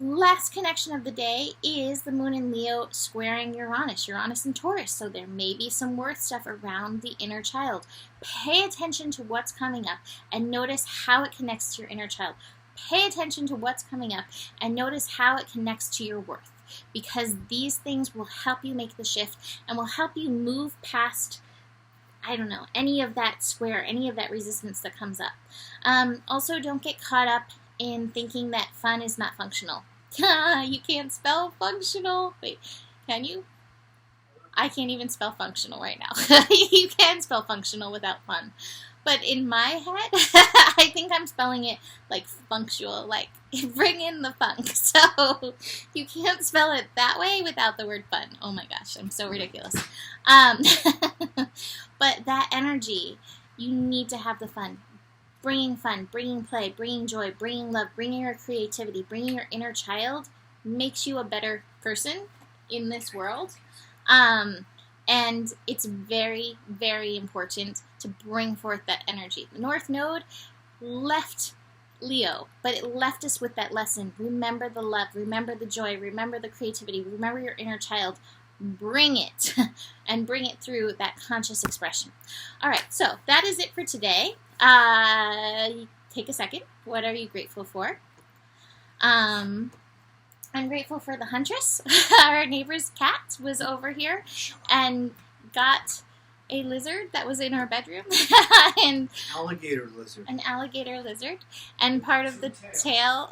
Last connection of the day is the moon in Leo squaring Uranus and Taurus. So there may be some worth stuff around the inner child. Pay attention to what's coming up and notice how it connects to your inner child. Pay attention to what's coming up and notice how it connects to your worth, because these things will help you make the shift and will help you move past, I don't know, any of that square, any of that resistance that comes up. Also, don't get caught up in thinking that fun is not functional. You can't spell functional. Wait, can you? I can't even spell functional right now. You can spell functional without fun. But in my head, I think I'm spelling it like functional, like bring in the funk. So you can't spell it that way without the word fun. Oh my gosh, I'm so ridiculous. But that energy, you need to have the fun. Bringing fun, bringing play, bringing joy, bringing love, bringing your creativity, bringing your inner child makes you a better person in this world. And it's very, very important to bring forth that energy. The North Node left Leo, but it left us with that lesson. Remember the love, remember the joy, remember the creativity, remember your inner child. Bring it and bring it through that conscious expression. All right, so that is it for today. Take a second. What are you grateful for? I'm grateful for the huntress. Our neighbor's cat was over here and got a lizard that was in our bedroom. And alligator lizard. An alligator lizard. And part of the tail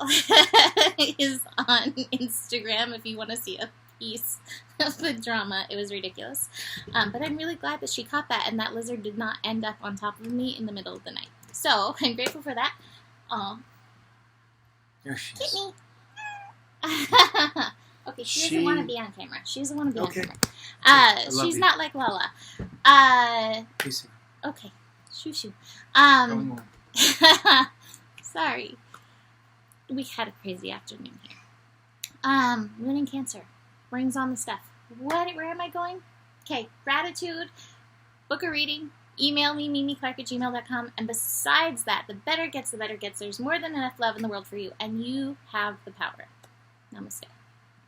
is on Instagram if you want to see a piece of the drama. It was ridiculous. But I'm really glad that she caught that and that lizard did not end up on top of me in the middle of the night. So I'm grateful for that. Oh, there she is. Kitney. Okay, she doesn't want to be on camera. She doesn't want to be on camera. She's not like Lola. Peace. Okay, shoo shoo. Go on. Sorry. We had a crazy afternoon here. Moon in Cancer brings on the stuff. Where am I going? Okay, gratitude, book a reading, email me, mimiclark@gmail.com, and besides that, the better it gets, the better it gets. There's more than enough love in the world for you, and you have the power. Namaste.